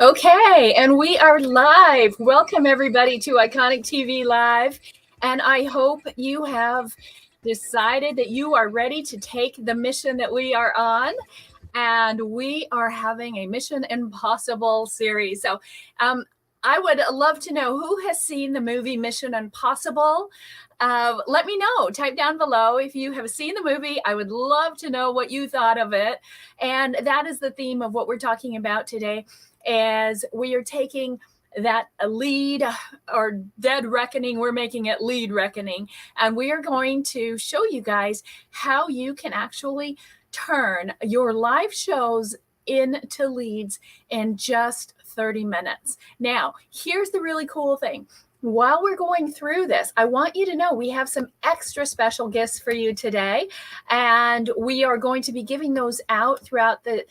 Okay, and we are live. Welcome everybody to Iconic TV Live. And I hope you have decided that you are ready to take the mission that we are on. And we are having a Mission Impossible series. So I would love to know who has seen the movie Mission Impossible. Let me know. Type down below if you have seen the movie. I would love to know what you thought of it. And that is the theme of what we're talking about today, as we are taking that lead or dead reckoning, we're making it lead reckoning. And we are going to show you guys how you can actually turn your live shows into leads in just 30 minutes. Now, here's the really cool thing. While we're going through this, I want you to know we have some extra special gifts for you today, and we are going to be giving those out throughout the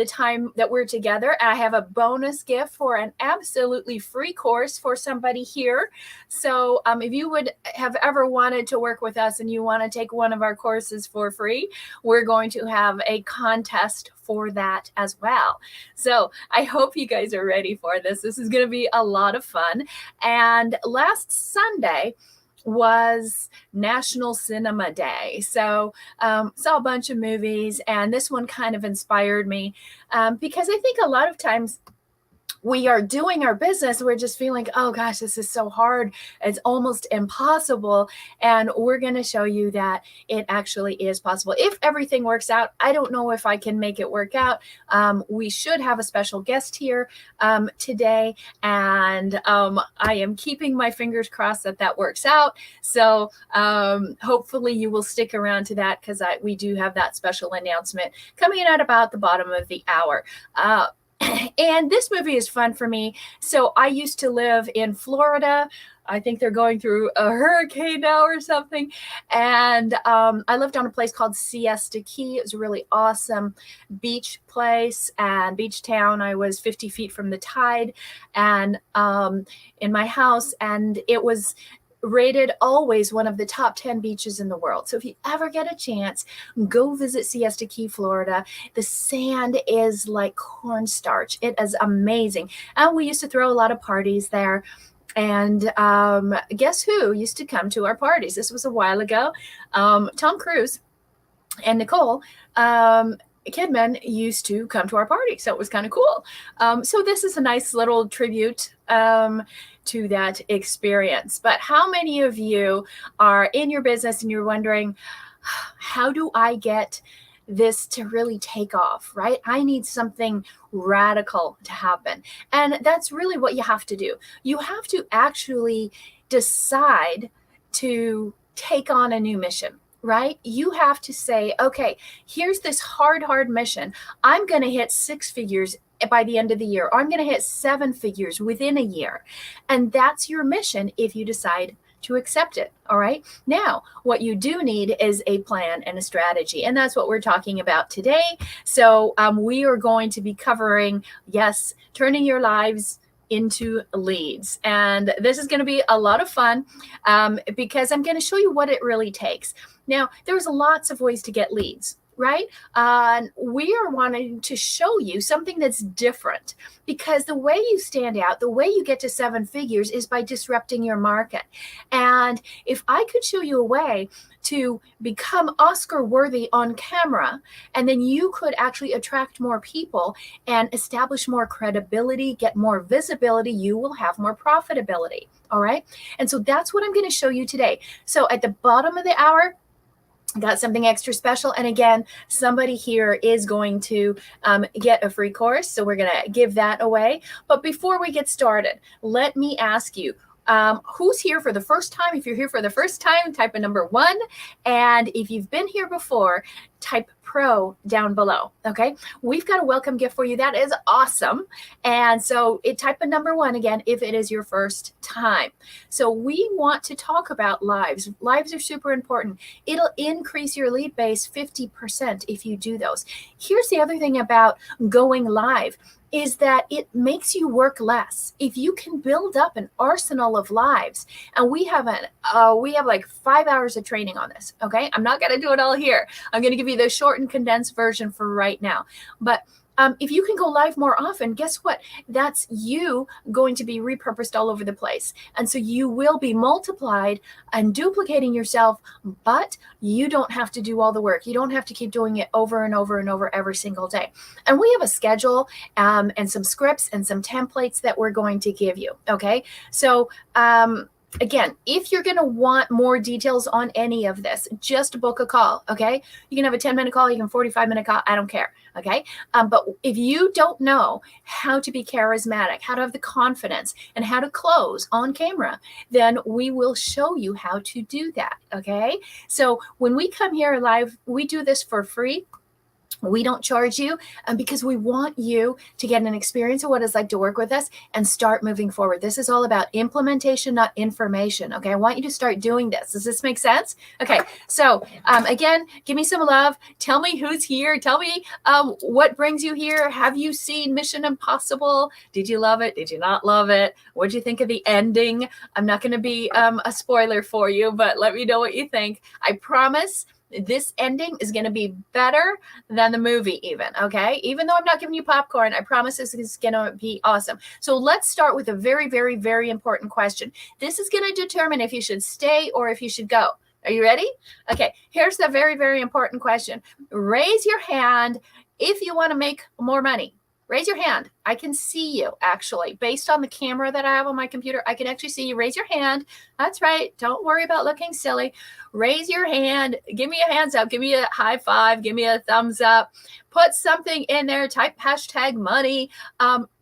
time that we're together. And I have a bonus gift for an absolutely free course for somebody here. So if you would have ever wanted to work with us and you want to take one of our courses for free, we're going to have a contest for that as well. So I hope you guys are ready for this. This is going to be a lot of fun. And last Sunday was National Cinema Day. So saw a bunch of movies, and this one kind of inspired me because I think a lot of times we are doing our business, we're just feeling, oh gosh, this is so hard, it's almost impossible. And we're going to show you that it actually is possible if everything works out. I don't know if I can make it work out. We should have a special guest here today, and I am keeping my fingers crossed that that works out. So hopefully you will stick around to that, because we do have that special announcement coming in at about the bottom of the hour. And this movie is fun for me. So I used to live in Florida. I think they're going through a hurricane now or something. And I lived on a place called Siesta Key. It was a really awesome beach place and beach town. I was 50 feet from the tide and in my house. And it was rated always one of the top 10 beaches in the world. So if you ever get a chance, go visit Siesta Key, Florida. The sand is like cornstarch. It is amazing. And we used to throw a lot of parties there. And guess who used to come to our parties? This was a while ago. Tom Cruise and Nicole Kidman used to come to our party. So it was kind of cool. So this is a nice little tribute to that experience. But how many of you are in your business and you're wondering, how do I get this to really take off, right? I need something radical to happen. And that's really what you have to do. You have to actually decide to take on a new mission, right? You have to say, okay, here's this hard mission. I'm going to hit 6 figures by the end of the year, or I'm going to hit 7 figures within a year. And that's your mission if you decide to accept it. All right. Now, what you do need is a plan and a strategy. And that's what we're talking about today. So we are going to be covering, yes, turning your lives into leads. And this is going to be a lot of fun because I'm going to show you what it really takes. Now, there's lots of ways to get leads, right? We are wanting to show you something that's different, because the way you stand out, the way you get to 7 figures is by disrupting your market. And if I could show you a way to become Oscar worthy on camera, and then you could actually attract more people and establish more credibility, get more visibility, you will have more profitability. All right. And so that's what I'm going to show you today. So at the bottom of the hour, got something extra special. And again, somebody here is going to get a free course. So we're going to give that away. But before we get started, let me ask you, Who's here for the first time? If you're here for the first time, type a number 1. And if you've been here before, type pro down below. Okay, we've got a welcome gift for you. That is awesome. And so type a number 1 again if it is your first time. So we want to talk about lives. Lives are super important. It'll increase your lead base 50% if you do those. Here's the other thing about going live is that it makes you work less. If you can build up an arsenal of lives, and we have like 5 hours of training on this. Okay, I'm not going to do it all here. I'm going to give you the short and condensed version for right now. But if you can go live more often, guess what? That's you going to be repurposed all over the place. And so you will be multiplied and duplicating yourself, but you don't have to do all the work. You don't have to keep doing it over and over and over every single day. And we have a schedule and some scripts and some templates that we're going to give you. Okay. So, again, if you're going to want more details on any of this, just book a call, okay? You can have a 10-minute call, you can 45-minute call, I don't care, okay? But if you don't know how to be charismatic, how to have the confidence, and how to close on camera, then we will show you how to do that, okay? So when we come here live, we do this for free. We don't charge you because we want you to get an experience of what it's like to work with us and start moving forward. This is all about implementation, not information. Okay, I want you to start doing this. Does this make sense? Okay, so again, give me some love. Tell me who's here. Tell me what brings you here. Have you seen Mission Impossible? Did you love it? Did you not love it? What did you think of the ending? I'm not going to be a spoiler for you, but let me know what you think. I promise this ending is going to be better than the movie even, okay? Even though I'm not giving you popcorn, I promise this is going to be awesome. So let's start with a very, very, very important question. This is going to determine if you should stay or if you should go. Are you ready? Okay, here's the very, very important question. Raise your hand if you want to make more money. Raise your hand. I can see you, actually. Based on the camera that I have on my computer, I can actually see you. Raise your hand. That's right. Don't worry about looking silly. Raise your hand. Give me a hands up. Give me a high five. Give me a thumbs up. Put something in there. Type hashtag money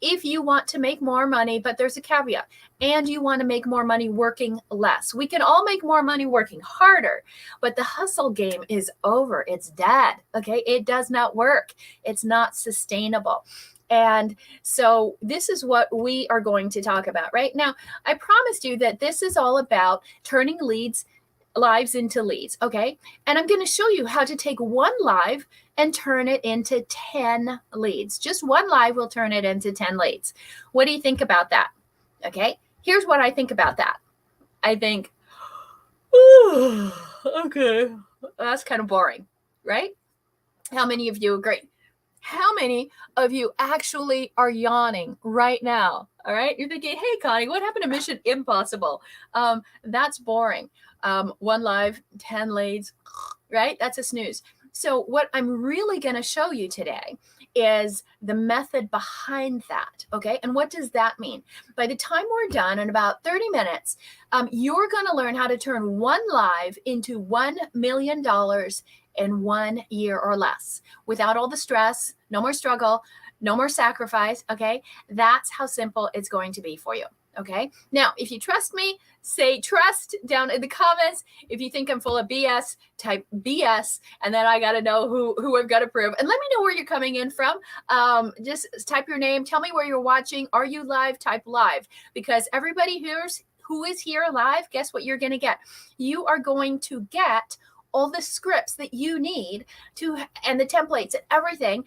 if you want to make more money, but there's a caveat. And you want to make more money working less. We can all make more money working harder, but the hustle game is over. It's dead. Okay. It does not work. It's not sustainable. And so this is what we are going to talk about right now. I promised you that this is all about turning lives into leads. Okay. And I'm going to show you how to take one live and turn it into 10 leads. Just one live will turn it into 10 leads. What do you think about that? Okay. Here's what I think about that. I think, okay, that's kind of boring, right? How many of you agree? How many of you actually are yawning right now? All right. You're thinking, hey, Connie, what happened to Mission Impossible? That's boring. One live, 10 leads, right? That's a snooze. So what I'm really going to show you today is the method behind that. Okay. And what does that mean? By the time we're done in about 30 minutes, you're going to learn how to turn one live into $1 million in 1 year or less without all the stress, no more struggle, no more sacrifice. Okay. That's how simple it's going to be for you. Okay. Now, if you trust me, say trust down in the comments. If you think I'm full of BS, type BS, and then I got to know who I've got to prove. And let me know where you're coming in from. Just type your name. Tell me where you're watching. Are you live? Type live, because everybody who is here live, guess what you're going to get? You are going to get all the scripts that you need and the templates and everything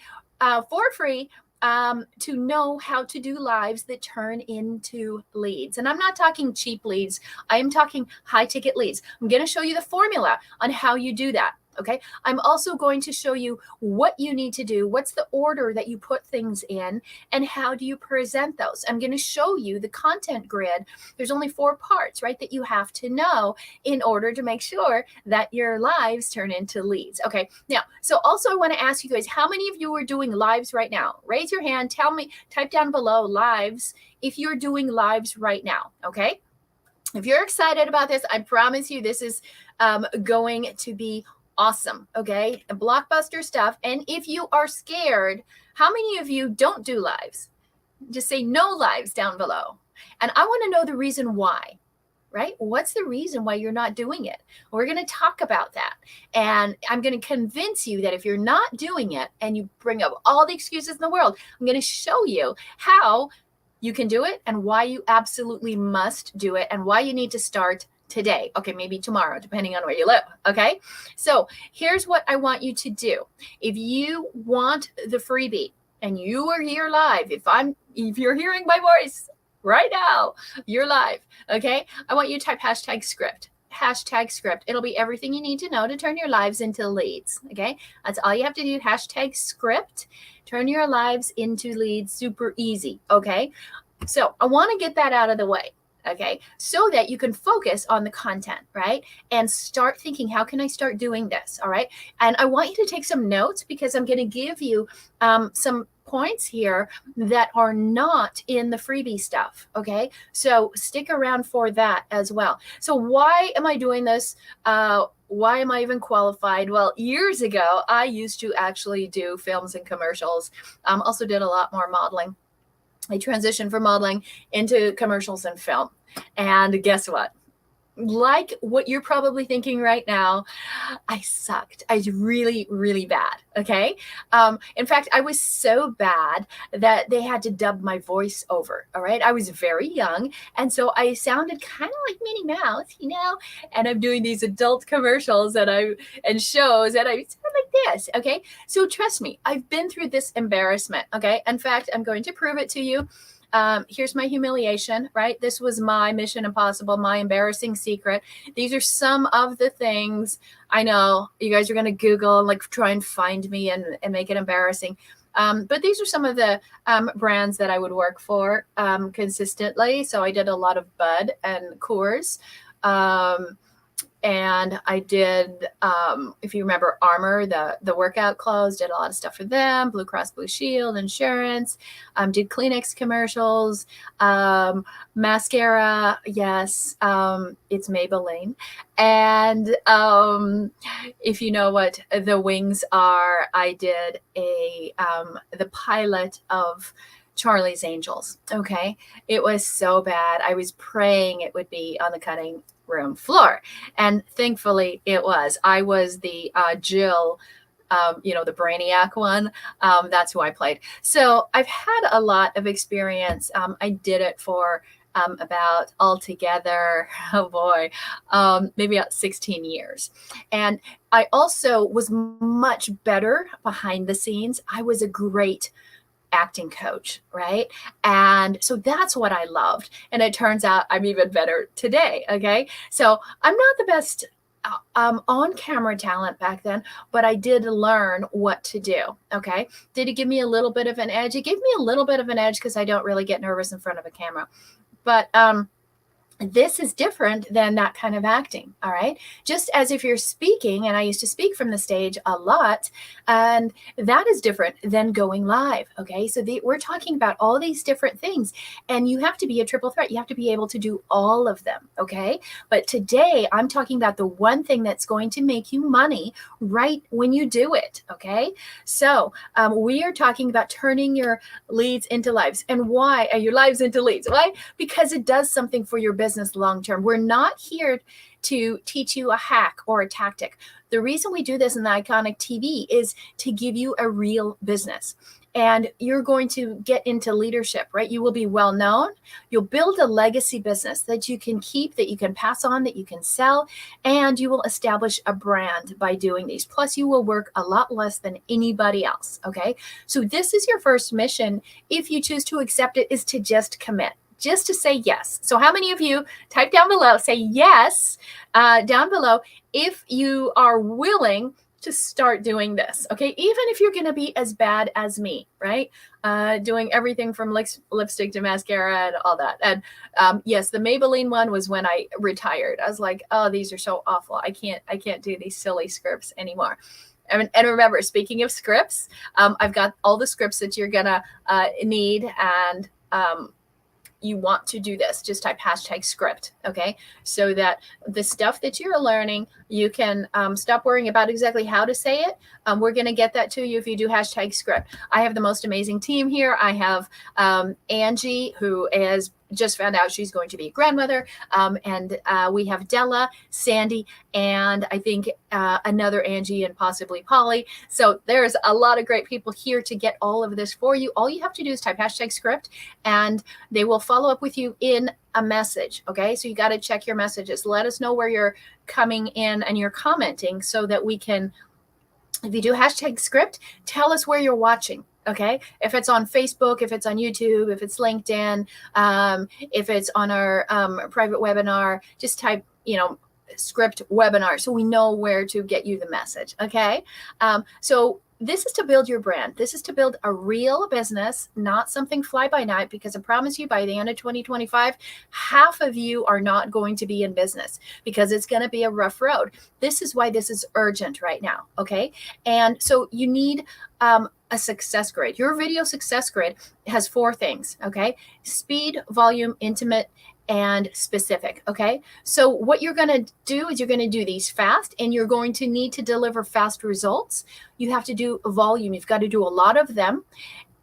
for free to know how to do lives that turn into leads. And I'm not talking cheap leads. I am talking high ticket leads. I'm going to show you the formula on how you do that. Okay. I'm also going to show you what you need to do. What's the order that you put things in and how do you present those? I'm going to show you the content grid. There's only 4 parts, right, that you have to know in order to make sure that your lives turn into leads. Okay. Now, so also I want to ask you guys, how many of you are doing lives right now? Raise your hand. Tell me, type down below lives if you're doing lives right now. Okay. If you're excited about this, I promise you this is going to be awesome. Okay. And blockbuster stuff. And if you are scared, how many of you don't do lives? Just say no lives down below. And I want to know the reason why. right? What's the reason why you're not doing it? We're going to talk about that. And I'm going to convince you that if you're not doing it and you bring up all the excuses in the world, I'm going to show you how you can do it and why you absolutely must do it and why you need to start today. Okay, maybe tomorrow, depending on where you live. Okay, so here's what I want you to do. If you want the freebie and you are here live, if you're hearing my voice right now, you're live. Okay, I want you to type hashtag script. Hashtag script. It'll be everything you need to know to turn your lives into leads. Okay, that's all you have to do. Hashtag script. Turn your lives into leads. Super easy. Okay, so I want to get that out of the way. Okay, so that you can focus on the content, right? And start thinking, how can I start doing this? All right. And I want you to take some notes because I'm going to give you some points here that are not in the freebie stuff. Okay, so stick around for that as well. So why am I doing this? Why am I even qualified? Well, years ago, I used to actually do films and commercials. Also did a lot more modeling. I transitioned from modeling into commercials and film. And guess what? Like what you're probably thinking right now, I sucked. I was really, really bad. Okay. In fact, I was so bad that they had to dub my voice over. All right. I was very young. And so I sounded kind of like Minnie Mouse, and I'm doing these adult commercials and shows and I sound like this. Okay. So trust me, I've been through this embarrassment. Okay. In fact, I'm going to prove it to you. Here's my humiliation, right? This was my mission impossible, my embarrassing secret. These are some of the things. I know you guys are going to Google and like try and find me and make it embarrassing. But these are some of the brands that I would work for consistently. So I did a lot of Bud and Coors. And I did, if you remember Armor, the workout clothes, did a lot of stuff for them, Blue Cross Blue Shield, insurance, did Kleenex commercials, mascara. Yes. It's Maybelline. And if you know what the wings are, I did the pilot of Charlie's Angels. Okay. It was so bad. I was praying it would be on the cutting room floor. And thankfully it was. I was the Jill, the Brainiac one. That's who I played. So I've had a lot of experience. I did it for about altogether, oh boy, maybe about 16 years. And I also was much better behind the scenes. I was a great acting coach, right? And so that's what I loved. And it turns out I'm even better today. Okay. So I'm not the best on camera talent back then, but I did learn what to do. Okay. Did it give me a little bit of an edge? It gave me a little bit of an edge because I don't really get nervous in front of a camera. But this is different than that kind of acting. All right. Just as if you're speaking, and I used to speak from the stage a lot, and that is different than going live. Okay. So we're talking about all these different things, and you have to be a triple threat. You have to be able to do all of them. Okay. But today I'm talking about the one thing that's going to make you money right when you do it. Okay. So we are talking about turning your leads into lives. And why are your lives into leads? Why? Because it does something for your business long term. We're not here to teach you a hack or a tactic. The reason we do this in the Iconic TV is to give you a real business. And you're going to get into leadership, right? You will be well known. You'll build a legacy business that you can keep, that you can pass on, that you can sell, and you will establish a brand by doing these. Plus, you will work a lot less than anybody else, okay? So this is your first mission. If you choose to accept it, is to just commit. Just to say yes. So how many of you type down below, say yes down below if you are willing to start doing this, okay? Even if you're going to be as bad as me, right? Doing everything from lipstick to mascara and all that. And yes, the Maybelline one was when I retired. I was like, oh, these are so awful. I can't do these silly scripts anymore. And remember, speaking of scripts, I've got all the scripts that you're gonna need, and you want to do this, just type hashtag script, okay? So that the stuff that you're learning, you can stop worrying about exactly how to say it. We're going to get that to you if you do hashtag script. I have the most amazing team here. I have Angie, who is just found out she's going to be a grandmother. And we have Della, Sandy, and I think another Angie and possibly Polly. So there's a lot of great people here to get all of this for you. All you have to do is type #script and they will follow up with you in a message. Okay, so you got to check your messages. Let us know where you're coming in and you're commenting so that we can, if you do #script, tell us where you're watching. Okay, if it's on Facebook, if it's on YouTube, if it's LinkedIn, if it's on our private webinar, just type, script webinar so we know where to get you the message. Okay, so this is to build your brand. This is to build a real business, not something fly by night, because I promise you by the end of 2025, half of you are not going to be in business because it's going to be a rough road. This is why this is urgent right now. Okay. And so you need a success grid. Your video success grid has 4 things. Okay. Speed, volume, intimate, and specific. Okay. So what you're going to do is you're going to do these fast and you're going to need to deliver fast results. You have to do volume. You've got to do a lot of them.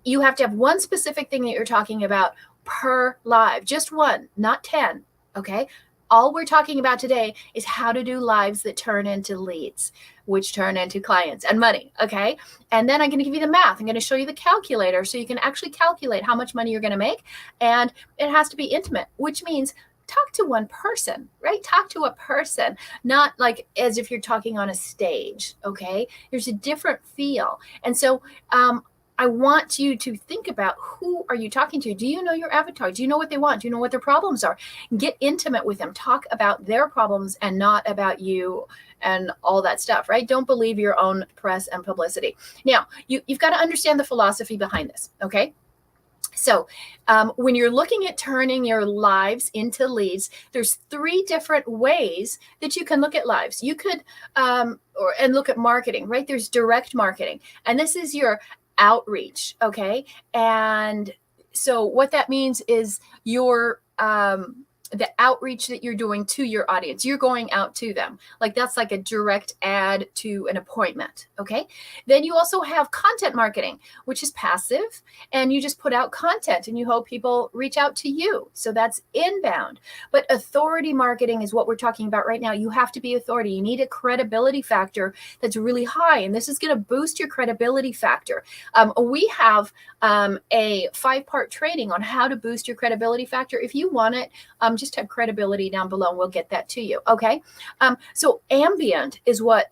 You have to have one specific thing that you're talking about per live, just one, not 10. Okay. All we're talking about today is how to do lives that turn into leads, which turn into clients and money. Okay. And then I'm going to give you the math. I'm going to show you the calculator so you can actually calculate how much money you're going to make. And it has to be intimate, which means talk to one person, right? Talk to a person, not like as if you're talking on a stage. Okay. There's a different feel. And so, I want you to think about, who are you talking to? Do you know your avatar? Do you know what they want? Do you know what their problems are? Get intimate with them. Talk about their problems and not about you and all that stuff, right? Don't believe your own press and publicity. Now, you've got to understand the philosophy behind this, okay? So when you're looking at turning your lives into leads, there's 3 different ways that you can look at lives. You could, and look at marketing, right? There's direct marketing. And this is your outreach. Okay. And so what that means is your, the outreach that you're doing to your audience, you're going out to them. Like that's like a direct ad to an appointment. Okay. Then you also have content marketing, which is passive, and you just put out content and you hope people reach out to you. So that's inbound. But authority marketing is what we're talking about right now. You have to be authority. You need a credibility factor that's really high. And this is going to boost your credibility factor. We have a 5-part training on how to boost your credibility factor. If you want it, just type credibility down below and we'll get that to you. Okay. So ambient is what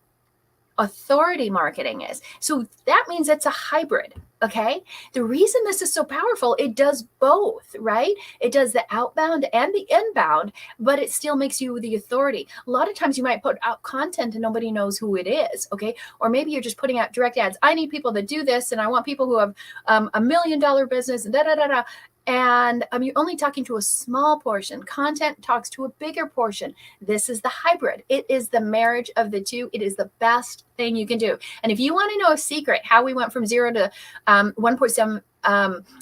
authority marketing is. So that means it's a hybrid. Okay. The reason this is so powerful, it does both, right? It does the outbound and the inbound, but it still makes you the authority. A lot of times you might put out content and nobody knows who it is. Okay. Or maybe you're just putting out direct ads. I need people that do this, and I want people who have $1 million business and da da da da. And you're only talking to a small portion. Content talks to a bigger portion. This is the hybrid. It is the marriage of the two. It is the best thing you can do. And if you want to know a secret, how we went from 0 to $1.7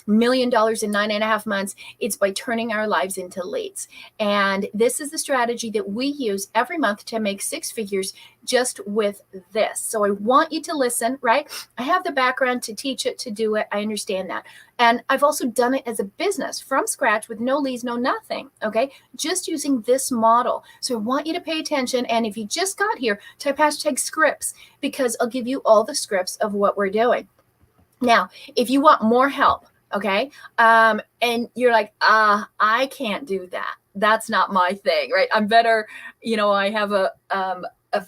million in 9.5 months, it's by turning our lives into leads. And this is the strategy that we use every month to make 6 figures just with this. So I want you to listen, right? I have the background to teach it, to do it. I understand that. And I've also done it as a business from scratch with no leads, no nothing. Okay. Just using this model. So I want you to pay attention. And if you just got here, type #scripts, because I'll give you all the scripts of what we're doing. Now, if you want more help, okay, and you're like, I can't do that. That's not my thing, right? I'm better, I have a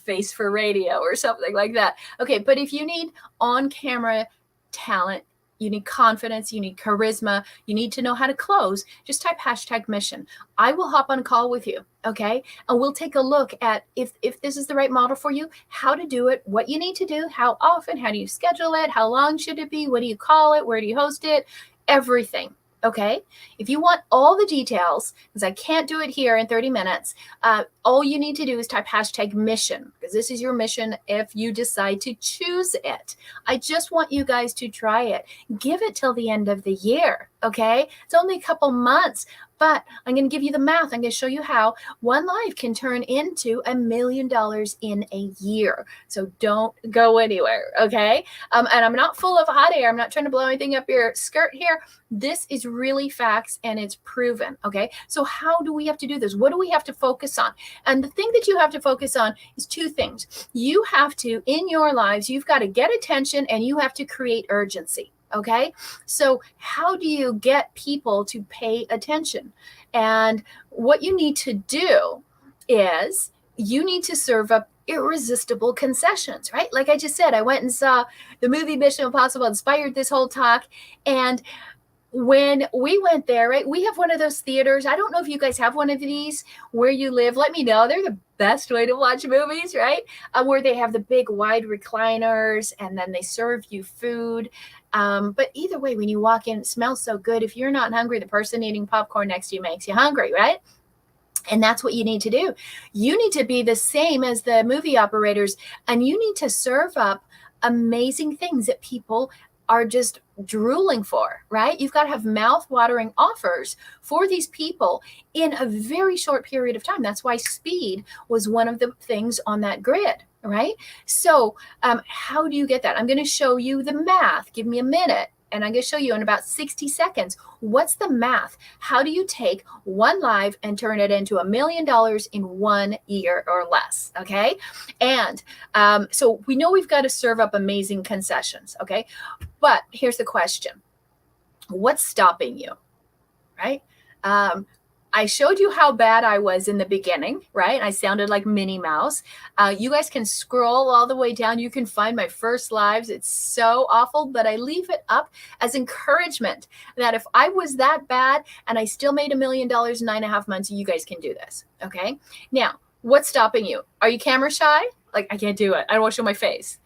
face for radio or something like that. Okay, but if you need on-camera talent, you need confidence, you need charisma, you need to know how to close, just type #mission. I will hop on a call with you, okay? And we'll take a look at if this is the right model for you, how to do it, what you need to do, how often, how do you schedule it, how long should it be, what do you call it, where do you host it, everything. Okay. If you want all the details, because I can't do it here in 30 minutes, all you need to do is type #mission, because this is your mission if you decide to choose it. I just want you guys to try it. Give it till the end of the year. Okay. It's only a couple months. But I'm going to give you the math. I'm going to show you how one life can turn into $1 million in a year. So don't go anywhere, okay? And I'm not full of hot air. I'm not trying to blow anything up your skirt here. This is really facts and it's proven, okay? So how do we have to do this? What do we have to focus on? And the thing that you have to focus on is two things. You have to, in your lives, you've got to get attention and you have to create urgency. Okay, so how do you get people to pay attention? And what you need to do is you need to serve up irresistible concessions, right? Like I just said, I went and saw the movie Mission Impossible, inspired this whole talk. And when we went there, right, we have one of those theaters. I don't know if you guys have one of these where you live. Let me know. They're the best way to watch movies, right? Where they have the big wide recliners and then they serve you food. But either way, when you walk in, it smells so good. If you're not hungry, the person eating popcorn next to you makes you hungry, right? And that's what you need to do. You need to be the same as the movie operators, and you need to serve up amazing things that people are just drooling for, right? You've got to have mouth-watering offers for these people in a very short period of time. That's why speed was one of the things on that grid, right? So how do you get that? I'm going to show you the math. Give me a minute. And I'm going to show you in about 60 seconds. What's the math? How do you take one live and turn it into $1 million in 1 year or less? Okay. And so we know we've got to serve up amazing concessions. Okay. But here's the question. What's stopping you? Right. I showed you how bad I was in the beginning, right? I sounded like Minnie Mouse. You guys can scroll all the way down. You can find my first lives. It's so awful, but I leave it up as encouragement that if I was that bad and I still made $1 million in 9.5 months, you guys can do this, okay? Now, what's stopping you? Are you camera shy? Like, I can't do it. I don't want to show my face.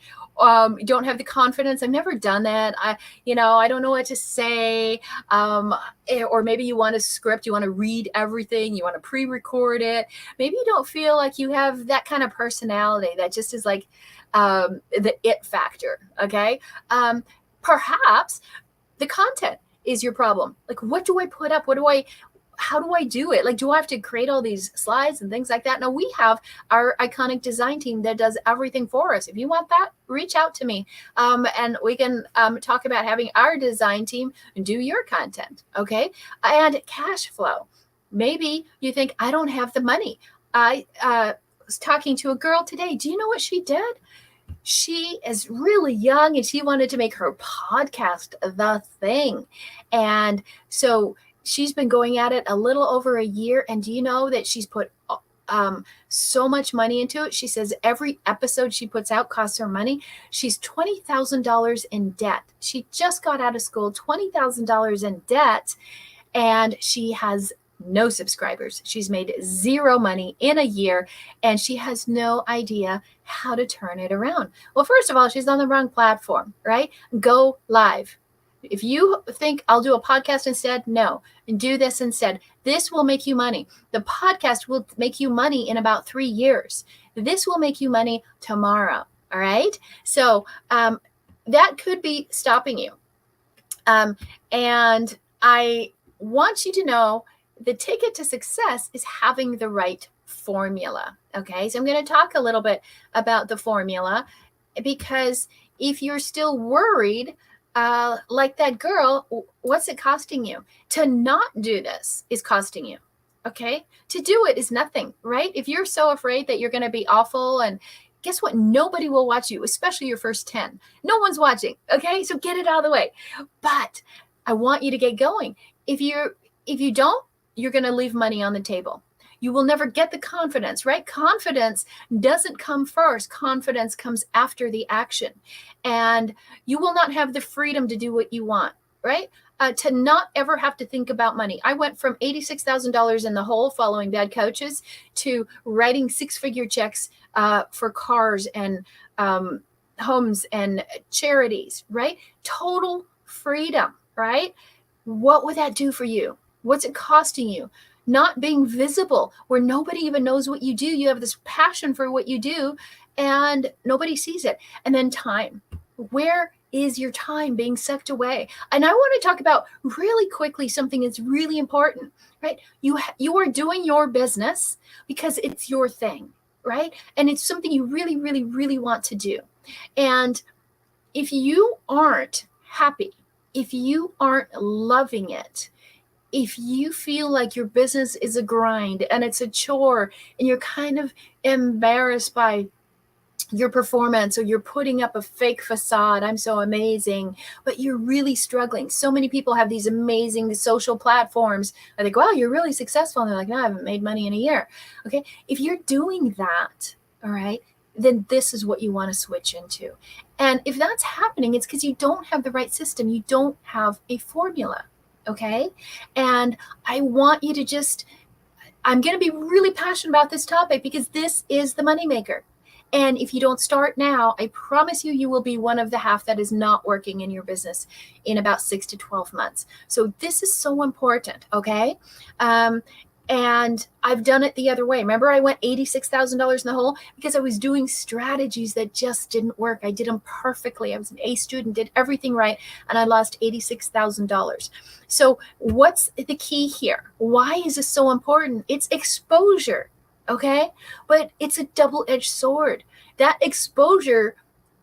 You don't have the confidence. I've never done that. I don't know what to say. Or maybe you want a script. You want to read everything. You want to pre-record it. Maybe you don't feel like you have that kind of personality that just is like the it factor. Okay. Perhaps the content is your problem. Like, what do I put up? How do I do it? Like, do I have to create all these slides and things like that? Now, we have our iconic design team that does everything for us. If you want that, reach out to me. And we can talk about having our design team do your content, okay? And cash flow. Maybe you think, I don't have the money. I was talking to a girl today. Do you know what she did? She is really young and she wanted to make her podcast the thing. And so she's been going at it a little over a year. And do you know that she's put so much money into it? She says every episode she puts out costs her money. She's $20,000 in debt. She just got out of school, $20,000 in debt, and she has no subscribers. She's made zero money in a year, and she has no idea how to turn it around. Well, first of all, she's on the wrong platform, right? Go live. If you think I'll do a podcast instead, no, and do this instead. This will make you money. The podcast will make you money in about 3 years. This will make you money tomorrow. All right. So that could be stopping you. And I want you to know the ticket to success is having the right formula. Okay. So I'm going to talk a little bit about the formula, because if you're still worried, like that girl, what's it costing you? To not do this is costing you. Okay. To do it is nothing, right? If you're so afraid that you're going to be awful, and guess what? Nobody will watch you, especially your first 10. No one's watching. Okay. So get it out of the way. But I want you to get going. If you don't, you're going to leave money on the table. You will never get the confidence, right? Confidence doesn't come first. Confidence comes after the action. And you will not have the freedom to do what you want, right? To not ever have to think about money. I went from $86,000 in the hole following bad coaches to writing 6-figure checks for cars and homes and charities, right? Total freedom, right? What would that do for you? What's it costing you? Not being visible, where nobody even knows what you do. You have this passion for what you do and nobody sees it. And then time. Where is your time being sucked away? And I want to talk about really quickly something that's really important, right? You are doing your business because it's your thing, right? And it's something you really, really, really want to do. And if you aren't happy, if you aren't loving it, if you feel like your business is a grind and it's a chore and you're kind of embarrassed by your performance, or you're putting up a fake facade, I'm so amazing, but you're really struggling. So many people have these amazing social platforms. I think, wow, you're really successful. And they're like, no, I haven't made money in a year. Okay. If you're doing that, all right, then this is what you want to switch into. And if that's happening, it's because you don't have the right system. You don't have a formula. Okay. And I want you to I'm going to be really passionate about this topic because this is the moneymaker. And if you don't start now, I promise you, you will be one of the half that is not working in your business in about 6 to 12 months. So this is so important, okay? And I've done it the other way. Remember, I went $86,000 in the hole because I was doing strategies that just didn't work. I did them perfectly. I was an A student, did everything right, and I lost $86,000. So what's the key here? Why is this so important? It's exposure. Okay, but it's a double-edged sword. That exposure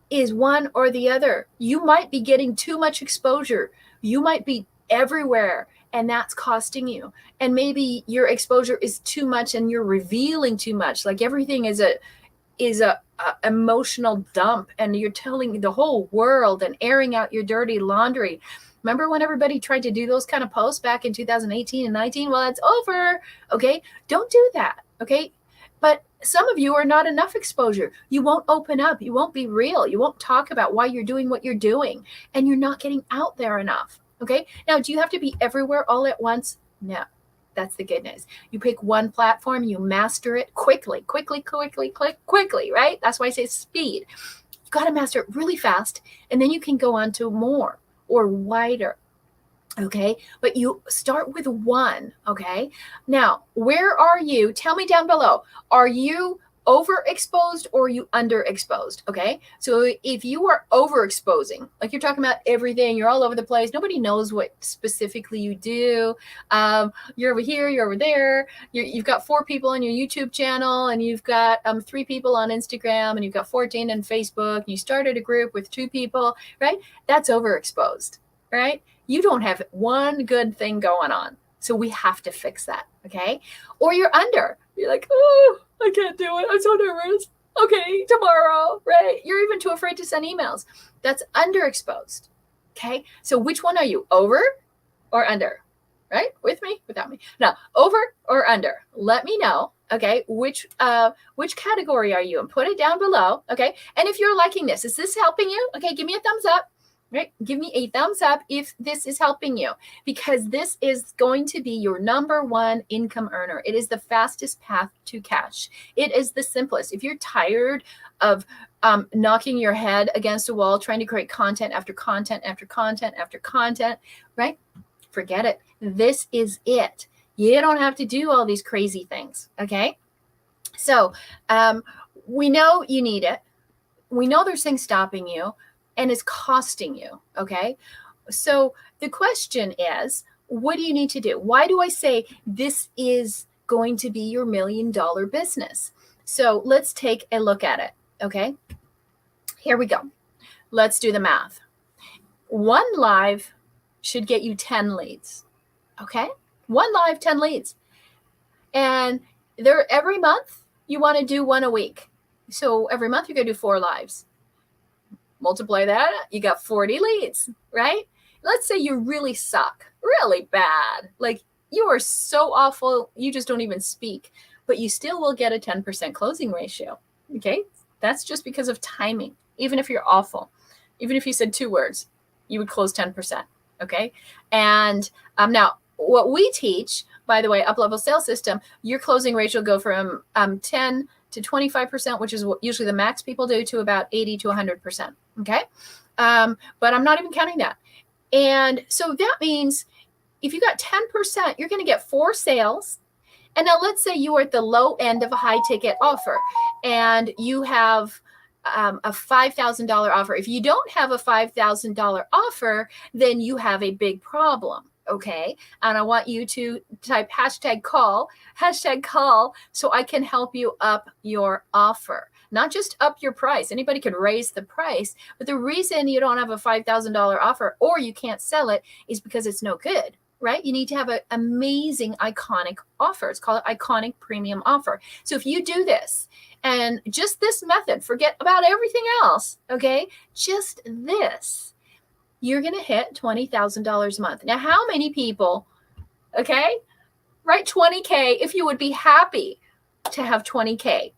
is one or the other. You might be getting too much exposure. You might be everywhere, and that's costing you. And maybe your exposure is too much and you're revealing too much. Like everything is a emotional dump, and you're telling the whole world and airing out your dirty laundry. Remember when everybody tried to do those kind of posts back in 2018 and 19? Well, it's over. Okay, don't do that. Okay. But some of you are not enough exposure. You won't open up. You won't be real. You won't talk about why you're doing what you're doing, and you're not getting out there enough. Okay. Now, do you have to be everywhere all at once? No. That's the good news. You pick one platform, you master it quickly, right? That's why I say speed. You've got to master it really fast, and then you can go on to more or wider. Okay, but you start with one. Okay, now where are you? Tell me down below. Are you overexposed or are you underexposed? Okay, so if you are overexposing, like you're talking about everything, you're all over the place, nobody knows what specifically you do. You're over here, you're over there. You've got 4 people on your YouTube channel, and you've got 3 people on Instagram, and you've got 14 on Facebook. You started a group with 2 people, right? That's overexposed, right? You don't have one good thing going on. So we have to fix that, okay? Or you're under. You're like, oh, I can't do it. I'm so nervous. Okay, tomorrow, right? You're even too afraid to send emails. That's underexposed, okay? So which one are you, over or under, right? With me, without me? Now, over or under? Let me know, okay? Which category are you in? Put it down below, okay? And if you're liking this, is this helping you? Okay, give me a thumbs up. Right? Give me a thumbs up if this is helping you, because this is going to be your number one income earner. It is the fastest path to cash. It is the simplest. If you're tired of knocking your head against a wall, trying to create content after content after content after content, right? Forget it. This is it. You don't have to do all these crazy things. Okay. So we know you need it. We know there's things stopping you, and it's costing you, okay? So the question is, what do you need to do? Why do I say this is going to be your $1 million business? So let's take a look at it, okay? Here we go. Let's do the math. 1 live should get you 10 leads, okay? 1 live, 10 leads. And every month, you want to do 1 a week. So every month, you're going to do 4 lives. Multiply that, you got 40 leads, right? Let's say you really suck, really bad. Like you are so awful, you just don't even speak, but you still will get a 10% closing ratio, okay? That's just because of timing. Even if you're awful, even if you said 2 words, you would close 10%, okay? And now what we teach, by the way, up-level sales system, your closing ratio go from 10 to 25%, which is what usually the max people do, to about 80 to 100%. Okay. But I'm not even counting that. And so that means if you got 10%, you're going to get 4 sales. And now let's say you are at the low end of a high ticket offer, and you have a $5,000 offer. If you don't have a $5,000 offer, then you have a big problem. Okay. And I want you to type hashtag call, so I can help you up your offer, not just up your price. Anybody could raise the price, but the reason you don't have a $5,000 offer or you can't sell it is because it's no good, right? You need to have an amazing, iconic offer. It's called an iconic premium offer. So if you do this and just this method, forget about everything else, okay? Just this, you're going to hit $20,000 a month. Now, how many people, okay, write 20K if you would be happy to have 20K.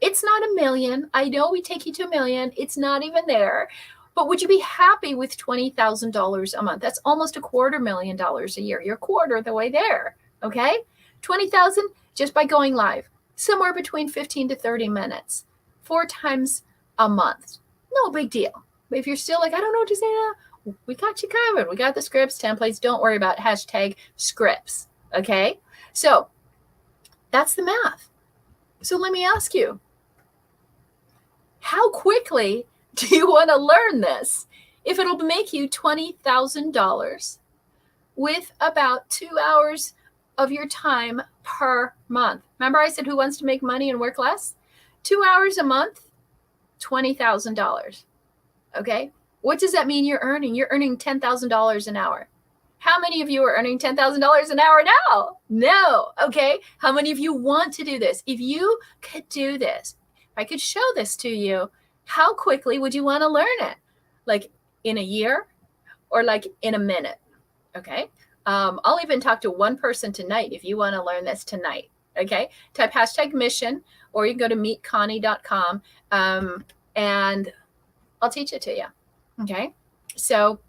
It's not a million. I know we take you to a million. It's not even there. But would you be happy with $20,000 a month? That's almost $250,000 a year. You're a quarter of the way there, okay? 20,000 just by going live, somewhere between 15 to 30 minutes, 4 times a month. No big deal. But if you're still like, I don't know what to say now, we got you covered. We got the scripts, templates. Don't worry about hashtag scripts, okay? So that's the math. So let me ask you, how quickly do you want to learn this? If it'll make you $20,000 with about 2 hours of your time per month. Remember I said who wants to make money and work less? 2 hours a month, $20,000. Okay? What does that mean you're earning? You're earning $10,000 an hour. How many of you are earning $10,000 an hour now? No. Okay. How many of you want to do this? If you could do this, if I could show this to you, how quickly would you want to learn it? Like in a year or like in a minute? Okay. I'll even talk to one person tonight if you want to learn this tonight. Okay. Type hashtag mission, or you can go to meetconnie.com and I'll teach it to you. Okay. So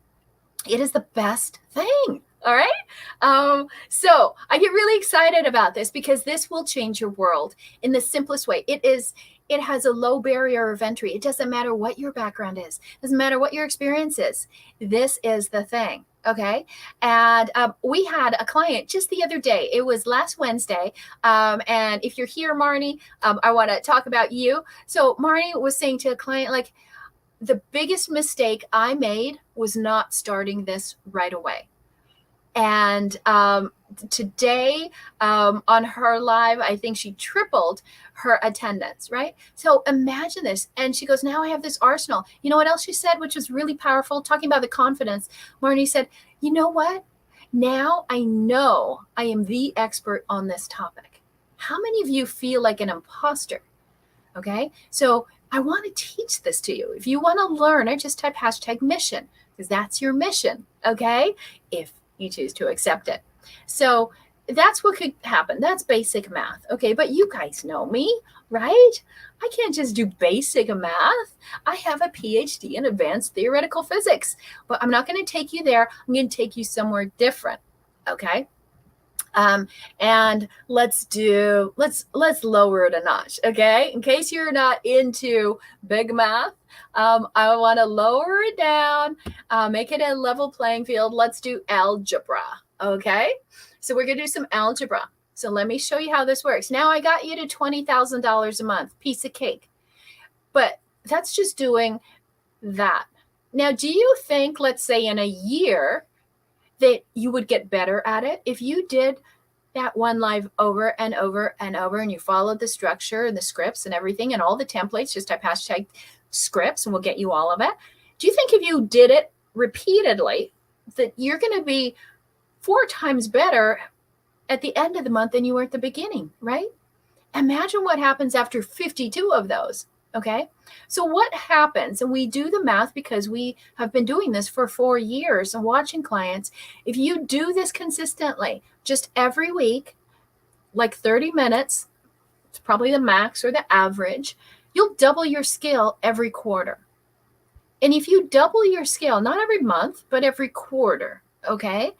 it is the best thing. All right. So I get really excited about this because this will change your world in the simplest way. It has a low barrier of entry. It doesn't matter what your background is. It doesn't matter what your experience is. This is the thing. Okay. And we had a client just the other day. It was last Wednesday. And if you're here, Marnie, I want to talk about you. So Marnie was saying to a client, like, the biggest mistake I made was not starting this right away. And today on her live, I think she tripled her attendance, right? So imagine this. And she goes, now I have this arsenal. You know what else she said, which was really powerful, talking about the confidence. Marnie said, you know what? Now I know I am the expert on this topic. How many of you feel like an imposter? Okay. So I want to teach this to you. If you want to learn, I just type hashtag mission, because that's your mission. Okay. If you choose to accept it. So that's what could happen. That's basic math. Okay. But you guys know me, right? I can't just do basic math. I have a PhD in advanced theoretical physics, but I'm not going to take you there. I'm going to take you somewhere different. Okay. And let's lower it a notch. Okay. In case you're not into big math, I want to lower it down, make it a level playing field. Let's do algebra. Okay. So we're going to do some algebra. So let me show you how this works. Now I got you to $20,000 a month, piece of cake, but that's just doing that. Now, do you think, let's say in a year, that you would get better at it if you did that one live over and over and over, and you followed the structure and the scripts and everything and all the templates? Just type hashtag scripts and we'll get you all of it. Do you think if you did it repeatedly that you're going to be 4 times better at the end of the month than you were at the beginning, right? Imagine what happens after 52 of those. Okay. So what happens, and we do the math because we have been doing this for 4 years and watching clients. If you do this consistently, just every week, like 30 minutes, it's probably the max or the average, you'll double your skill every quarter. And if you double your skill, not every month, but every quarter, okay,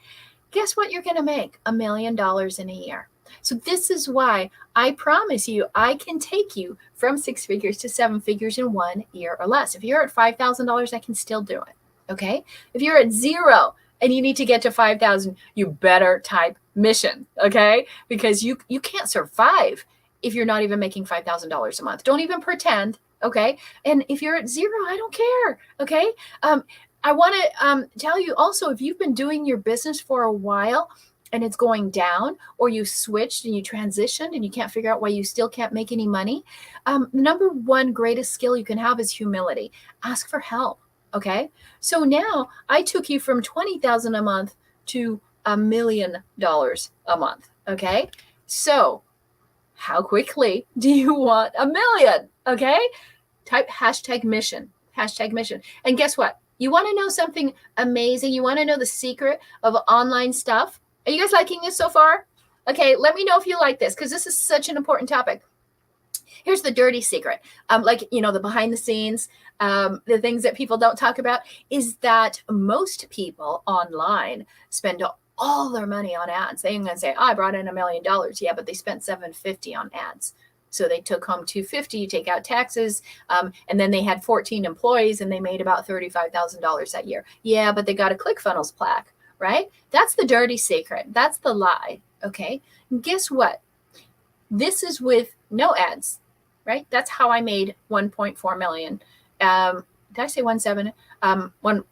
guess what you're going to make? $1 million in a year. So this is why I promise you, I can take you from 6 figures to 7 figures in 1 year or less. If you're at $5,000, I can still do it. Okay. If you're at 0 and you need to get to 5,000, you better type mission. Okay. Because you can't survive if you're not even making $5,000 a month. Don't even pretend. Okay. And if you're at 0, I don't care. Okay. I want to tell you also, if you've been doing your business for a while and it's going down, or you switched and you transitioned and you can't figure out why you still can't make any money, number one greatest skill you can have is humility. Ask for help. Okay. So now I took you from 20,000 a month to $1 million a month. Okay. So how quickly do you want 1 million? Okay. Type #mission, #mission. And guess what? You want to know something amazing? You want to know the secret of online stuff? Are you guys liking this so far? Okay, let me know if you like this, because this is such an important topic. Here's the dirty secret. The behind the scenes, the things that people don't talk about, is that most people online spend all their money on ads. They're going to say, I brought in $1 million. Yeah, but they spent $750 on ads. So they took home $250, you take out taxes, and then they had 14 employees and they made about $35,000 that year. Yeah, but they got a ClickFunnels plaque, right? That's the dirty secret. That's the lie, okay? And guess what? This is with no ads, right? That's how I made 1.4 million. Did I say 1.7? I meant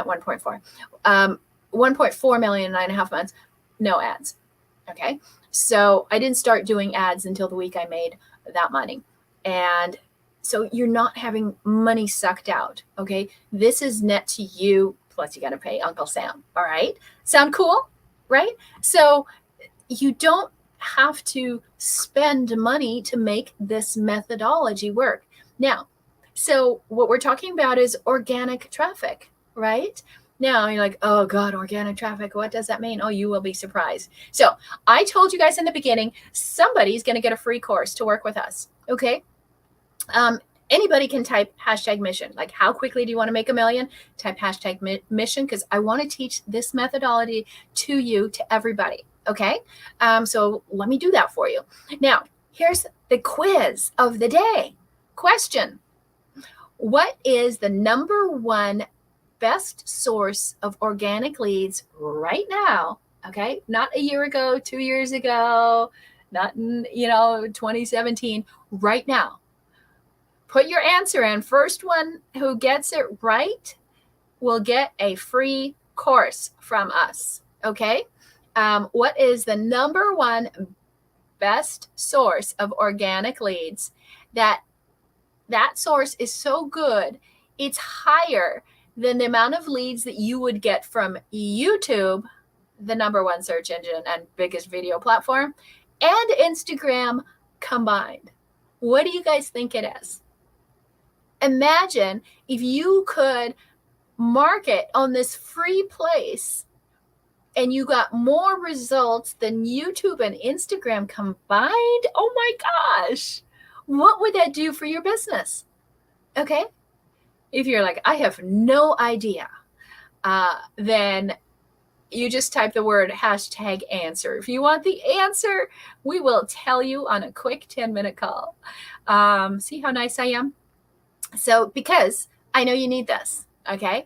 1.4. 1.4 million in 9.5 months, no ads, okay? So I didn't start doing ads until the week I made that money. And so you're not having money sucked out, okay? This is net to you, plus you got to pay Uncle Sam, all right? Sound cool, right? So you don't have to spend money to make this methodology work. Now, so what we're talking about is organic traffic, right? Now you're like, oh God, organic traffic. What does that mean? Oh, you will be surprised. So I told you guys in the beginning, somebody's going to get a free course to work with us. Okay. Anybody can type #mission. Like, how quickly do you want to make 1 million? Type #mission, because I want to teach this methodology to you, to everybody. Okay. So let me do that for you. Now, here's the quiz of the day. Question: what is the number one best source of organic leads right now? Okay. Not a year ago, 2 years ago, not in, 2017, right now. Put your answer in. First one who gets it right will get a free course from us. Okay. What is the number one best source of organic leads? That source is so good, it's higher than the amount of leads that you would get from YouTube, the number one search engine and biggest video platform, and Instagram combined. What do you guys think it is? Imagine if you could market on this free place and you got more results than YouTube and Instagram combined. Oh my gosh. What would that do for your business? Okay. If you're like, I have no idea, then you just type the word #answer. If you want the answer, we will tell you on a quick 10-minute call. See how nice I am? So, because I know you need this, okay?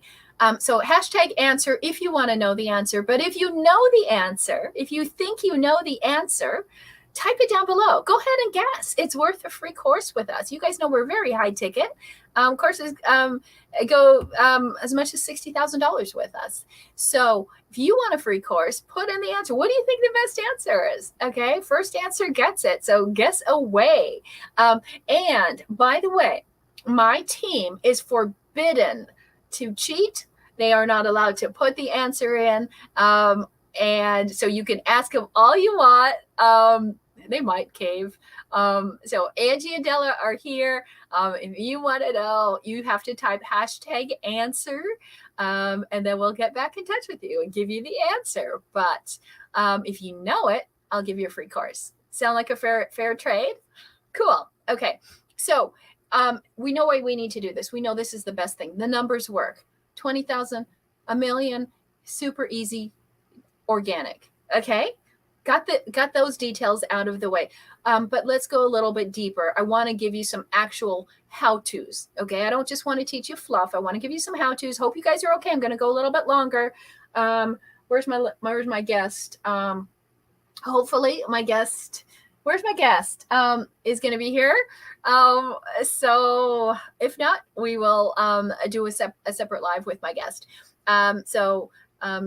So #answer if you want to know the answer. But if you know the answer, if you think you know the answer, type it down below. Go ahead and guess. It's worth a free course with us. You guys know we're very high ticket. Courses go as much as $60,000 with us. So if you want a free course, put in the answer. What do you think the best answer is? Okay, first answer gets it. So guess away. And by the way, my team is forbidden to cheat. They are not allowed to put the answer in. And so you can ask them all you want. They might cave. So Angie and Della are here. If you want to know, you have to type #answer, and then we'll get back in touch with you and give you the answer. But if you know it, I'll give you a free course. Sound like a fair trade? Cool. Okay. So we know why we need to do this. We know this is the best thing. The numbers work. 20,000, 1 million, super easy, organic. Okay. Got those details out of the way. But let's go a little bit deeper. I want to give you some actual how-tos. Okay. I don't just want to teach you fluff. I want to give you some how-tos. Hope you guys are okay. I'm going to go a little bit longer. Where's my guest? Hopefully my guest, where's my guest? Is going to be here. So if not, we will do a separate live with my guest.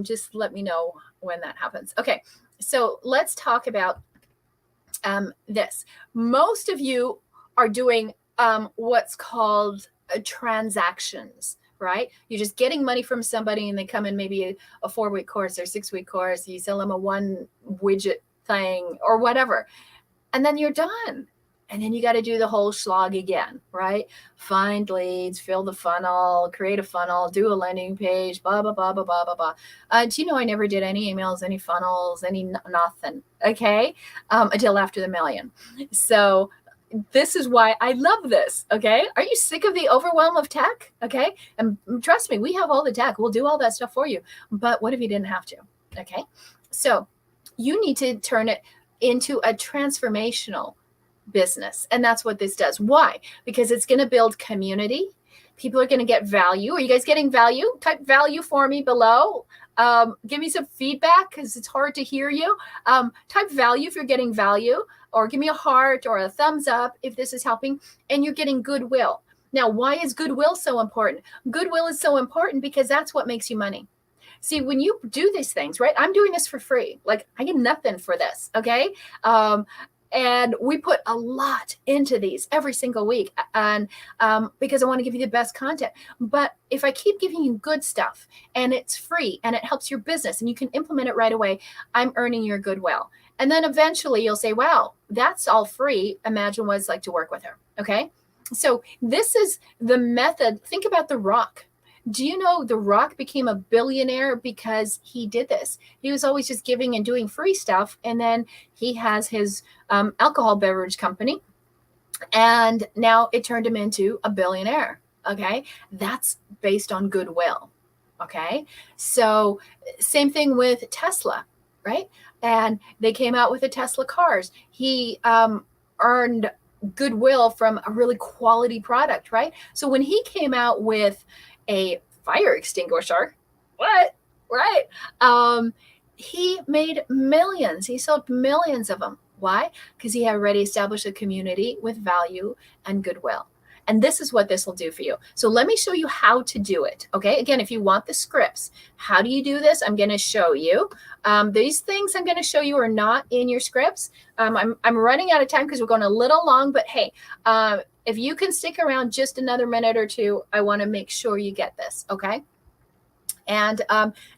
Just let me know when that happens. Okay, so let's talk about this. Most of you are doing what's called transactions, right? You're just getting money from somebody and they come in maybe a 4-week course or 6-week course. You sell them a 1 widget thing or whatever, and then you're done. And then you got to do the whole slog again, right? Find leads, fill the funnel, create a funnel, do a landing page, blah, blah, blah, blah, blah, blah, blah. Do you know I never did any emails, any funnels, any nothing, okay? Until after the million. So this is why I love this, okay? Are you sick of the overwhelm of tech, okay? And trust me, we have all the tech. We'll do all that stuff for you. But what if you didn't have to, okay? So you need to turn it into a transformational business. And that's what this does. Why? Because it's going to build community. People are going to get value. Are you guys getting value? Type value for me below. Give me some feedback because it's hard to hear you. Type value if you're getting value, or give me a heart or a thumbs up if this is helping, and you're getting goodwill. Now, why is goodwill so important? Goodwill is so important because that's what makes you money. See, when you do these things, right? I'm doing this for free. Like, I get nothing for this, okay? And we put a lot into these every single week, and because I want to give you the best content. But if I keep giving you good stuff and it's free and it helps your business and you can implement it right away, I'm earning your goodwill. And then eventually you'll say, wow, that's all free. Imagine what it's like to work with her. Okay. So this is the method. Think about The Rock. Do you know The Rock became a billionaire because he did this? He was always just giving and doing free stuff. And then he has his alcohol beverage company. And now it turned him into a billionaire. Okay. That's based on goodwill. Okay. So same thing with Tesla, right? And they came out with the Tesla cars. He earned goodwill from a really quality product, right? So when he came out with a fire extinguisher, what? Right? He made millions. He sold millions of them. Why? Because he had already established a community with value and goodwill. And this is what this will do for you. So let me show you how to do it. Okay. Again, if you want the scripts, how do you do this? I'm going to show you. These things I'm going to show you are not in your scripts. I'm running out of time because we're going a little long, but hey, if you can stick around just another minute or two, I want to make sure you get this. Okay. And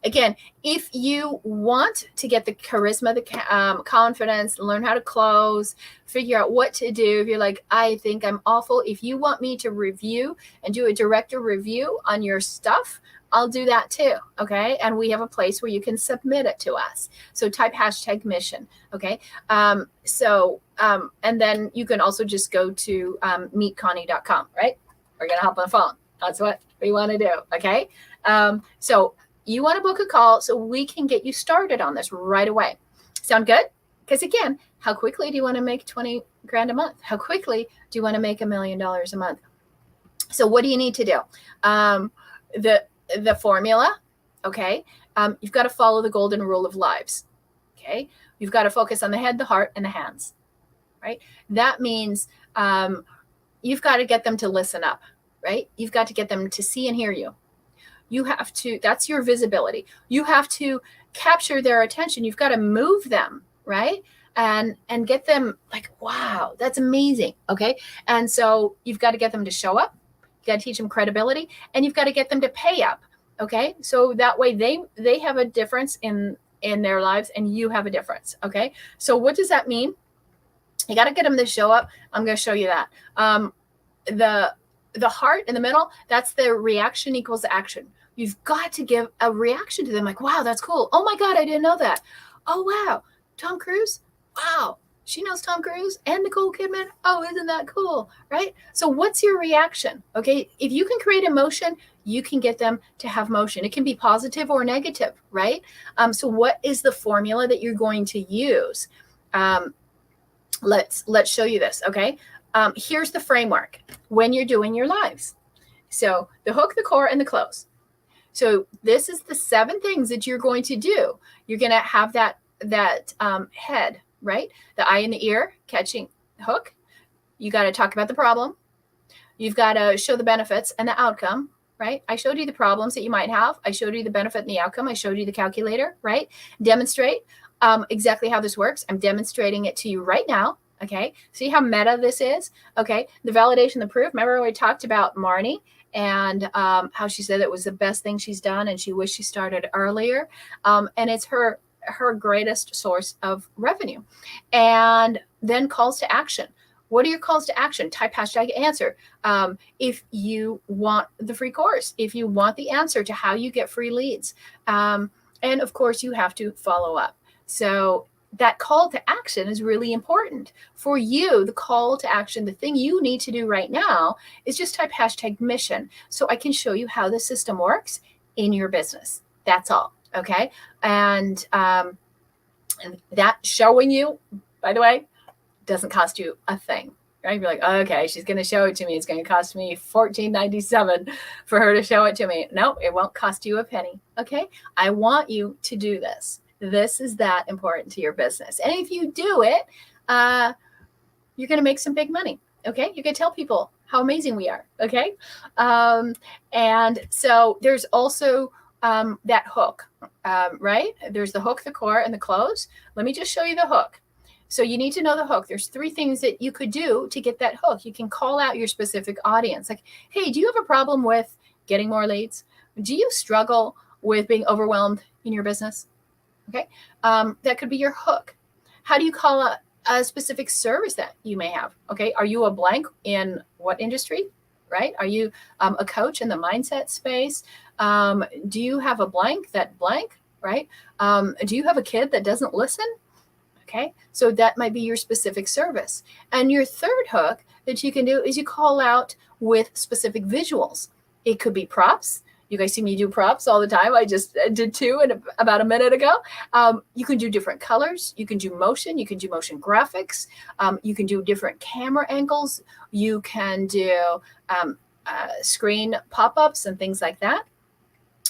again, if you want to get the charisma, the confidence, learn how to close, figure out what to do, if you're like, I think I'm awful. If you want me to review and do a director review on your stuff, I'll do that too. Okay. And we have a place where you can submit it to us. So type #mission. Okay. And then you can also just go to meetconnie.com, right? We're going to hop on the phone. That's what we want to do. Okay. So you want to book a call so we can get you started on this right away. Sound good? Because again, how quickly do you want to make 20 grand a month? How quickly do you want to make $1 million a month? So what do you need to do? The formula. Okay. You've got to follow the golden rule of lives. Okay. You've got to focus on the head, the heart, and the hands, right? That means, you've got to get them to listen up, right? You've got to get them to see and hear you. You have to, that's your visibility. You have to capture their attention. You've got to move them, right? And get them like, wow, that's amazing. Okay. And so you've got to get them to show up. You got to teach them credibility, and you've got to get them to pay up. Okay. So that way they have a difference in their lives and you have a difference. Okay. So what does that mean? You got to get them to show up. I'm going to show you that. The heart in the middle, that's the reaction equals action. You've got to give a reaction to them like, wow, that's cool. Oh my God, I didn't know that. Oh, wow. Tom Cruise? Wow. She knows Tom Cruise and Nicole Kidman. Oh, isn't that cool? Right? So what's your reaction? Okay. If you can create emotion, you can get them to have motion. It can be positive or negative, right? So what is the formula that you're going to use? Let's show you this. Okay. Here's the framework when you're doing your lives. So the hook, the core, and the close. So this is the 7 things that you're going to do. You're going to have that head, right? The eye and the ear, catching hook. You got to talk about the problem. You've got to show the benefits and the outcome, right? I showed you the problems that you might have. I showed you the benefit and the outcome. I showed you the calculator, right? Demonstrate exactly how this works. I'm demonstrating it to you right now. Okay. See how meta this is? Okay. The validation, the proof. Remember we talked about Marnie and how she said it was the best thing she's done and she wished she started earlier. And it's her greatest source of revenue. And then calls to action. What are your calls to action? Type hashtag answer. If you want the free course, if you want the answer to how you get free leads. And of course, you have to follow up. So that call to action is really important for you. The call to action, the thing you need to do right now is just type hashtag mission so I can show you how the system works in your business. That's all. Okay. And that showing you, by the way, doesn't cost you a thing, right? You're like, oh, okay, she's going to show it to me. It's going to cost me $14.97 for her to show it to me. No, it won't cost you a penny. Okay. I want you to do this. This is that important to your business. And if you do it, you're going to make some big money. Okay. You can tell people how amazing we are. Okay. And so there's also that hook, right? There's the hook, the core, and the close. Let me just show you the hook. So you need to know the hook. There's 3 things that you could do to get that hook. You can call out your specific audience. Like, hey, do you have a problem with getting more leads? Do you struggle with being overwhelmed in your business? Okay. That could be your hook. How do you call out a specific service that you may have? Okay. Are you a blank in what industry? Right? Are you a coach in the mindset space? Do you have a blank that blank? Right? Do you have a kid that doesn't listen? Okay, so that might be your specific service. And your third hook that you can do is you call out with specific visuals. It could be props. You guys see me do props all the time. I just did 2 about a minute ago. You can do different colors. You can do motion. You can do motion graphics. You can do different camera angles. You can do screen pop-ups and things like that.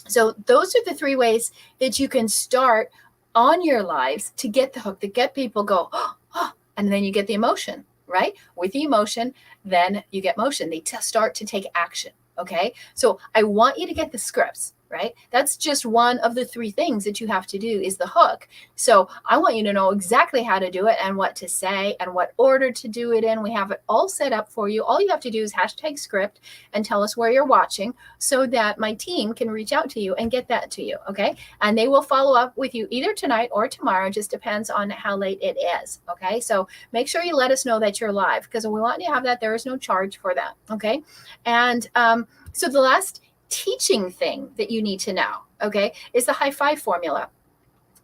So those are the 3 ways that you can start on your lives to get the hook, to get people go, oh, and then you get the emotion, right? With the emotion, then you get motion. They start to take action. Okay. So I want you to get the scripts, right? That's just one of the 3 things that you have to do is the hook. So I want you to know exactly how to do it and what to say and what order to do it in. We have it all set up for you. All you have to do is hashtag script and tell us where you're watching so that my team can reach out to you and get that to you. Okay. And they will follow up with you either tonight or tomorrow. It just depends on how late it is. Okay. So make sure you let us know that you're live because we want you to have that. There is no charge for that. Okay. And so the last teaching thing that you need to know, okay, is the high 5 formula.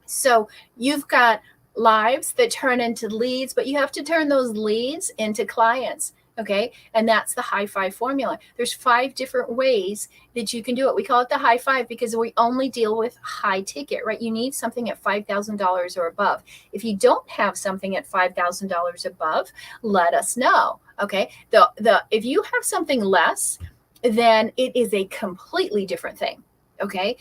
So you've got lives that turn into leads, but you have to turn those leads into clients. Okay. And that's the high 5 formula. There's 5 different ways that you can do it. We call it the high 5 because we only deal with high ticket, right? You need something at $5,000 or above. If you don't have something at $5,000 above, let us know. Okay. If you have something less, then it is a completely different thing. Okay.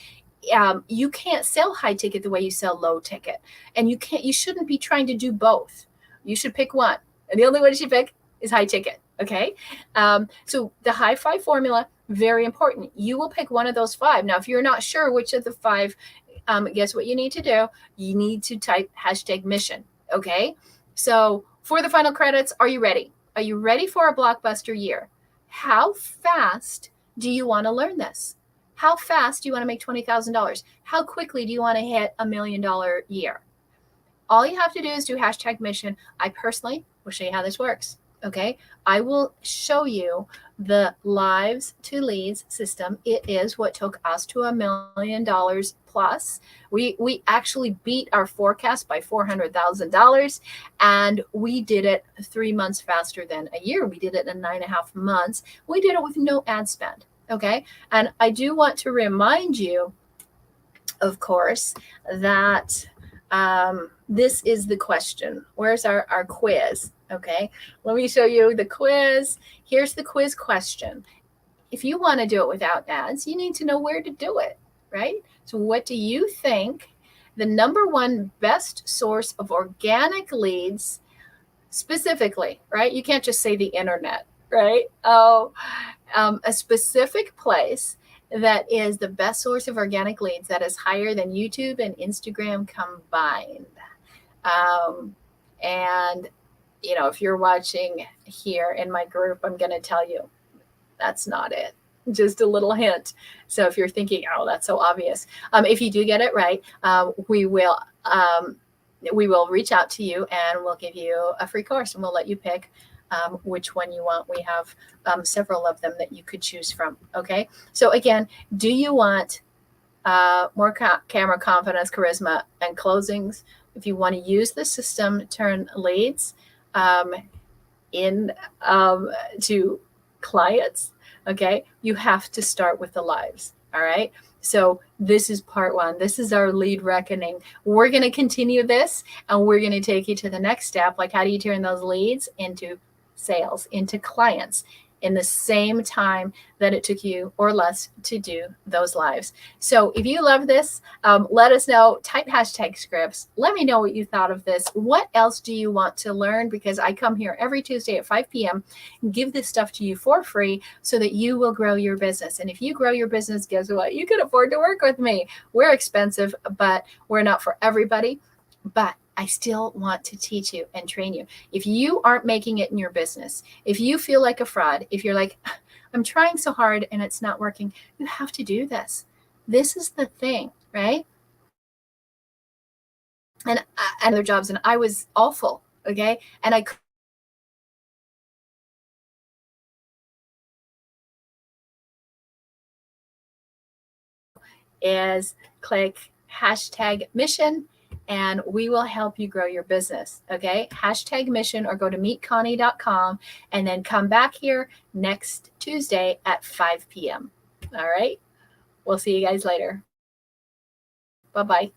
You can't sell high ticket the way you sell low ticket. And you shouldn't be trying to do both. You should pick one. And the only one you should pick is high ticket. Okay. So the high 5 formula, very important. You will pick one of those 5. Now, if you're not sure which of the 5, guess what you need to do? You need to type hashtag mission. Okay. So for the final credits, are you ready? Are you ready for a blockbuster year? How fast do you want to learn this? How fast do you want to make $20,000? How quickly do you want to hit $1 million year? All you have to do is do hashtag mission. I personally will show you how this works. Okay. I will show you the lives to leads system. It is what took us to $1 million plus. We actually beat our forecast by $400,000 and we did it 3 months faster than a year. We did it in 9.5 months. We did it with no ad spend. Okay. And I do want to remind you, of course, that this is the question. Where's our quiz? Okay, let me show you the quiz. Here's the quiz question. If you want to do it without ads, you need to know where to do it, right? So what do you think the number one best source of organic leads specifically, right? You can't just say the internet, right? A specific place that is the best source of organic leads that is higher than YouTube and Instagram combined. And, you know, if you're watching here in my group, I'm going to tell you that's not it. Just a little hint. So if you're thinking, oh, that's so obvious. If you do get it right, we will reach out to you and we'll give you a free course and we'll let you pick which one you want. We have several of them that you could choose from. Okay. So again, do you want more camera confidence, charisma, and closings? If you want to use the system, turn leads to clients, okay, you have to start with the lives. All right. So this is part one. This is our lead reckoning. We're going to continue this and we're going to take you to the next step. Like, how do you turn those leads into sales, into clients in the same time that it took you or less to do those lives? So if you love this, let us know. Type hashtag scripts. Let me know what you thought of this. What else do you want to learn? Because I come here every Tuesday at 5 p.m. and give this stuff to you for free so that you will grow your business. And if you grow your business, guess what? You can afford to work with me. We're expensive, but we're not for everybody. But I still want to teach you and train you. If you aren't making it in your business, if you feel like a fraud, if you're like, I'm trying so hard and it's not working, you have to do this. This is the thing, right? And other jobs, and I was awful, okay? And I is click hashtag mission and we will help you grow your business. Okay. Hashtag mission, or go to meetconnie.com and then come back here next Tuesday at 5 p.m. All right. We'll see you guys later. Bye-bye.